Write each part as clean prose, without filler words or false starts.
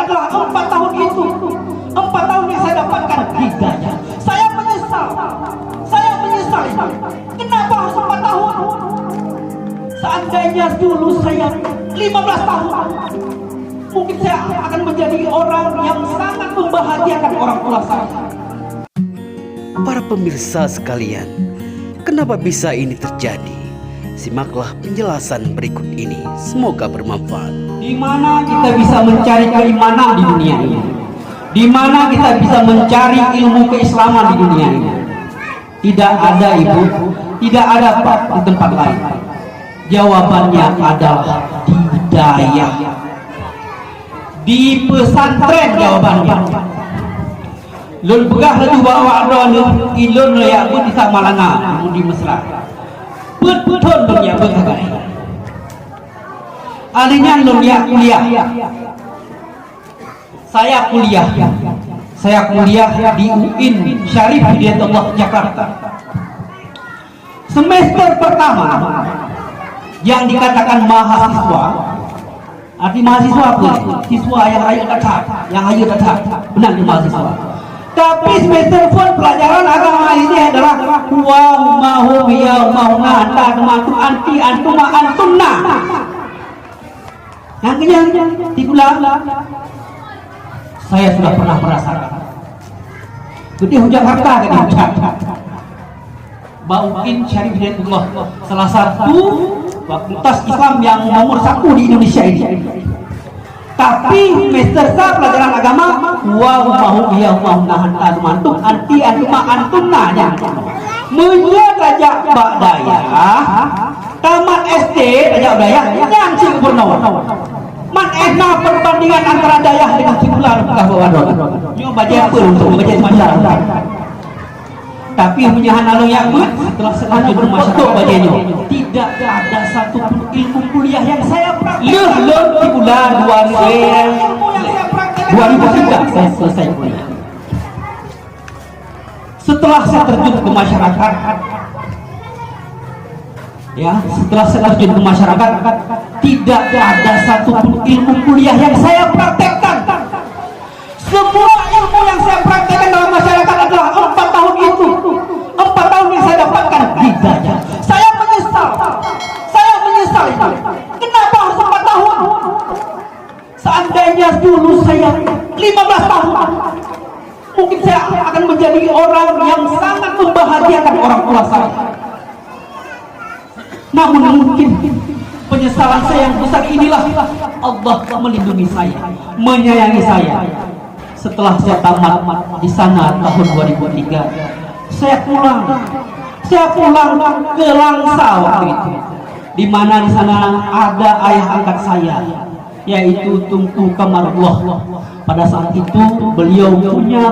adalah 4 tahun itu. 4 tahun yang saya dapatkan hidayah. Saya menyesal. Kenapa harus 4 tahun? Seandainya dulu saya 15 tahun, mungkin saya akan menjadi orang yang sangat membahagiakan orang tua saya. Para pemirsa sekalian, kenapa bisa ini terjadi? Simaklah penjelasan berikut ini. Semoga bermanfaat. Di mana kita bisa mencari keimanan di dunia ini? Di mana kita bisa mencari ilmu keislaman di dunia ini? Tidak ada, Ibu, tidak ada Pak, di tempat lain. Jawabannya adalah di hidayah, di pesantren. Jawabannya lun begah laju bawa adon ilun layak pun di Samalanga di Mesra betul lun ya begagai alinya lun ya kuliah. Saya kuliah di UIN Syarif Hidayatullah Jakarta. Semester pertama yang dikatakan mahasiswa, arti mahasiswa apa? Siswa yang hayu tetap, benar di mahasiswa. Tapi semester pun pelajaran agama ini adalah wa mahum ya mahuna anta temantu anti antuma antunna. Yang kenyang diulang. Saya sudah pernah merasakan. Gede hujang harta kan hujang. Bauin Syarif Hidayatullah, salah satu fakultas Islam yang nomor 1 di Indonesia ini. Tapi semester pelajaran agama wa mahu ya mahu nahan mantuk anti antuma antunna nya. Menye raja Badaya tamat SD raja Badaya yang cing purnawa. Man enak perbandingan antara dayah dengan Cipularang bekas bawadon. Nyo baca apa untuk baca masyarakat. Tapi punya hanalu yang setelah selanjut bermasyarakat bacanya tidak ada satu ilmu kuliah yang saya praktekkan. Di bulan 2003 saya selesai kuliah. Setelah saya terjun ke masyarakat, tidak ada satu ilmu kuliah yang saya praktekkan. Semua ilmu yang saya praktekkan dalam masyarakat adalah 4 tahun itu. 4 tahun yang saya dapatkan hidayah. Saya menyesal. Kenapa harus 4 tahun? Seandainya dulu saya 15 tahun, mungkin saya akan menjadi orang yang sangat membahagiakan orang tua saya. Namun mungkin penyesalan saya yang besar inilah Allah melindungi saya, menyayangi saya. Setelah saya tamat di sana tahun 2003, saya pulang ke Langsa waktu itu, di mana di sana ada ayah angkat saya, yaitu Tunku Kamarullah. Pada saat itu beliau punya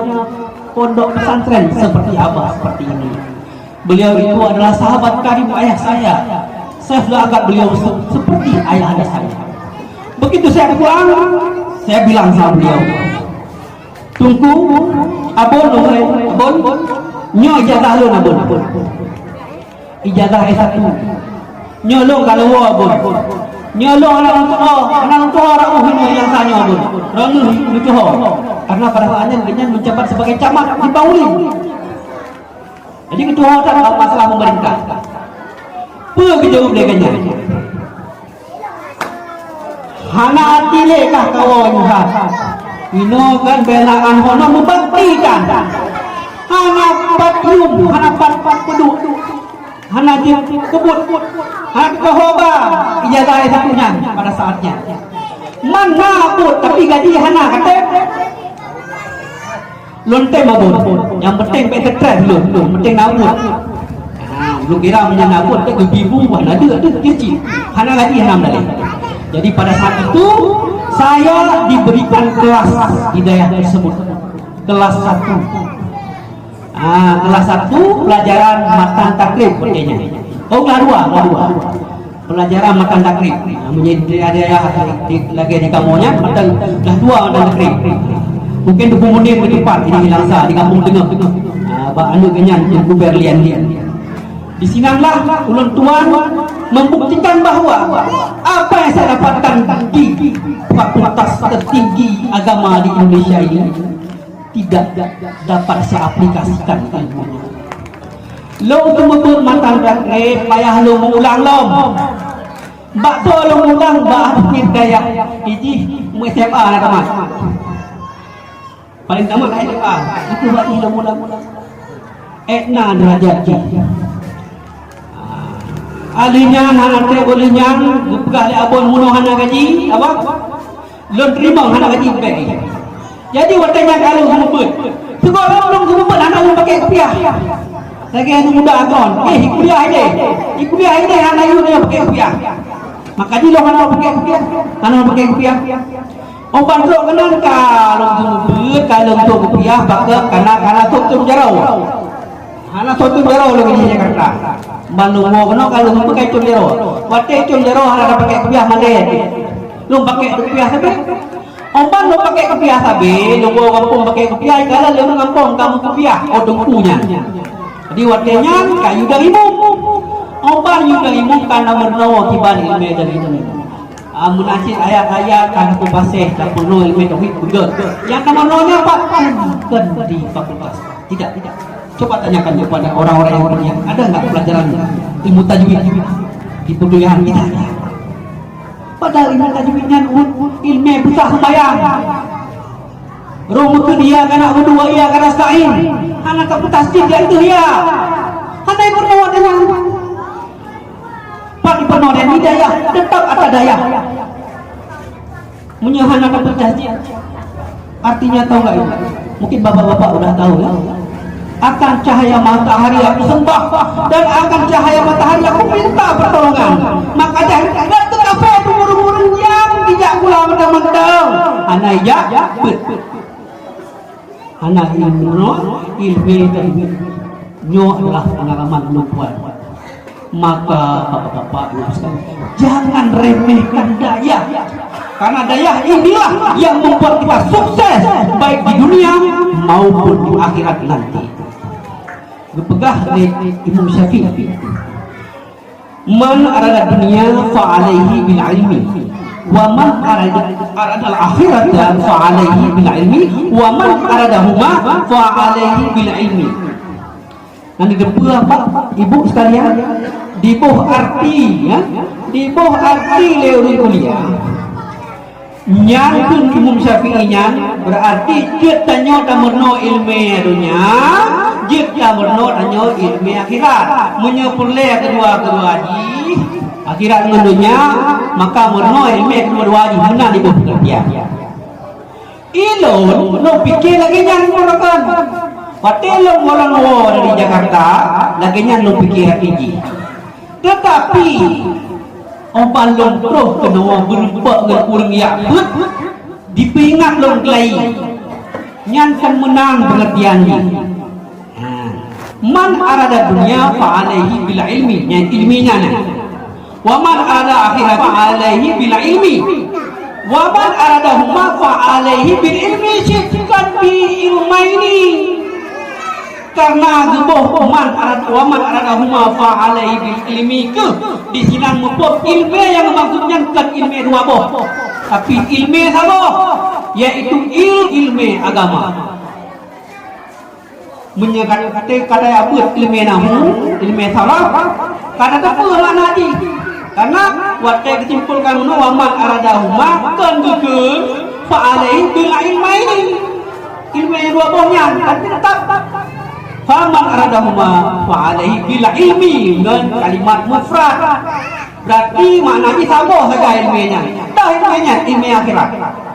pondok pesantren seperti Abah seperti ini. Beliau itu adalah sahabat karib ayah saya. Saya sudah anggap beliau seperti ayah anda saya. Begitu saya pulang, saya bilang sama beliau, Tunku, abon, nyo ijazah lo abon, ijazah S1, nyo lo kalau abon, nyo lo anak untuk orang yang tanya abon, orang lucu karena pada saatnya dia menjabat sebagai camat di Bauling. Jadi ketua dalam masalah pemerintah. Begitu beliaunya. Hana atile kah kawan hat. Ino kan belaan hono membaktikan. Hana patium, hana pat peduk. Hana kebut, hana kehoba. Ijazah satunya pada saatnya. Mana pun tapi gaji hana kata. Lonte mabon. Yang penting petetren belum penting nabut. Lu kira menyangabut ke ibu mana ada kecil hana lagi enam dari. Jadi pada saat itu saya diberikan kelas hidayah tersebut, kelas 1. Kelas 1 pelajaran matan takrib katanya. Kelas 2 pelajaran matan takrib. Menjadi ada lagi di kamunya matan kelas 2 matan takrib. Mungkin 20 menit ke depan ini Langsa di kampung tengah. Anu kenyan yang Berlian dia. Di sinilah ulun tuan membuktikan bahwa apa yang saya dapatkan di fakultas tertinggi agama di Indonesia ini tidak dapat saya aplikasikan ilmunya. Lo tumutun matang rakre payah lo mengulang lo. Mbak tu lo mengulang mbak pikir daya. Iji mu SMA lah teman. Paling tamat SMA itu buat lo mengulang. Etna derajat alinya anak teh bolehnya pegah le abon muno hana gaji apa lon terima hana gaji baik jadi watanya kalau sumuput segala belum sumuput anak lu pakai kopiah lagi anu muda akon kuliah ini anak lu dia pakai kopiah maka di lo hana pakai kopiah oban tu kenan kalau sumuput kalau tu kopiah bakal kana tutup jarau anak tutup jarau lagi di Jakarta Bandung mau kalau lu pakai cundero, waktu cundero ada pakai kopiah mana? Lu pakai kopiah sabe? Omban lu pakai kopiah sabe, lu bawa kampung pakai kopiah, kalau lu ngampung kamu kopiah, odong punya. Jadi waktunya kayu dari imum, omban yu dari imum karena bernawa kiban ilmu dari itu. Munasib ayat-ayat karena tu pasih tak perlu ilmu tauhid betul. Yang namanya apa? Kan di fakultas. Tidak. Coba tanyakan kepada orang-orang yang punya, ada nggak pelajaran ilmu tajwid di perkuliahan kita? Padahal ilmu tajwidnya ilmu besar sembahyang. Rumus dia karena kedua ia karena sa'in. Anak tak tasdid dia itu ya. Hanya bernawa dengan Pak penuh dan hidayah tetap ada daya. Menyahana tak tasdid. Artinya tahu nggak itu? Mungkin bapak-bapak udah tahu ya. Akan cahaya matahari aku sembah dan akan cahaya matahari aku minta pertolongan. Maka jangan ke kafe burung-burung yang tidak pula mentang-mentang. Anak ya, anak ilmu nyo adalah pengalaman lupa. Maka bapak-bapak jangan remehkan daya. Karena daya inilah yang membuat kita sukses baik di dunia maupun di akhirat nanti. Berpegang oleh Imam Syafi'i. Man arada dunia fa'alaihi bil ilmi wa man arada al-akhirat fa'alaihi bil ilmi wa man aradahuma fa'alaihi bil ilmi. Nanti depa apa ibu sekalian di bawah arti ya, di bawah arti leuri kuliah. Nyangkun Imam Syafi'i nya berarti kita nyo tamerno ilmu dunia jika berno tanyo ilmu akhirat menyepurle kedua-dua di akhirat dengan dunia maka berno ilmu kedua-dua di mana di bawah dia ilon no pikir lagi yang merakan patelong orang dari Jakarta lagi yang no pikir tinggi tetapi oban long pro kena berubah dengan kurang ya dipingat long kelai nyankan menang pengertiannya. Man arada dunia fa'alaihi bil ilmi yang ilminya wa man arada akhirat fa'alaihi bil ilmi wa man arada huma fa'alaihi bil ilmi syikkan bi ilmaini karena gebuh man arada huma fa'alaihi bil ilmi ke di sini membuat ilmu yang maksudnya bukan ilmu dua boh tapi ilmu sama yaitu ilmu agama menyatakan kata apa ilmu nahu ilmu salah kata apa makna di karena waktu disimpulkan wa man aradahuma kan gugur fa'alaihi bil ilmaini ilmu yang dua bohnya tapi tetap faman aradahuma fa'alaihi bil ilmi dengan kalimat mufrad berarti maknanya sama saja ilmunya dah ilmunya ilmu akhirat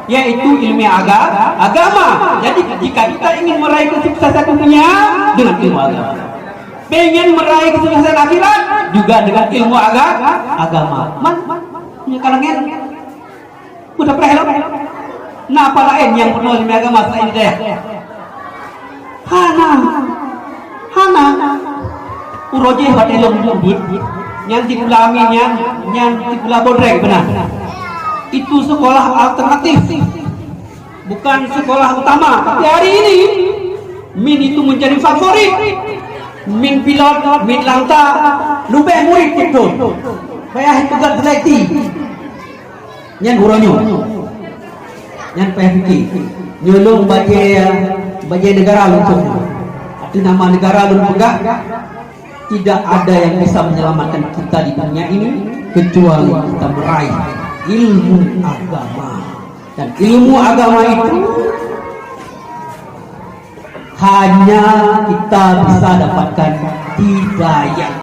yaitu ilmu agama. Jadi jika kita ingin meraih kesuksesan dunia dengan ilmu agama, pengen meraih kesuksesan akhirat juga dengan ilmu agama. Punya kalangan udah pernah nah apa lain yang penuh ilmu agama selain dia? Hana uroje hotelong lembut yang dipulaminya yang dipulah bodrek benar. Itu sekolah alternatif bukan sekolah utama tapi hari ini min itu menjadi favorit min pilot, min langta, lubeh murid itu. Payah pegat teliti. Nyan huranyo. Nyan payah fikir. Nyolong bagi negara untuk. Itu nama negara lu pegang. Tidak ada yang bisa menyelamatkan kita di dunia ini kecuali kita meraih ilmu agama. Dan ilmu agama itu hanya kita bisa dapatkan hidayah.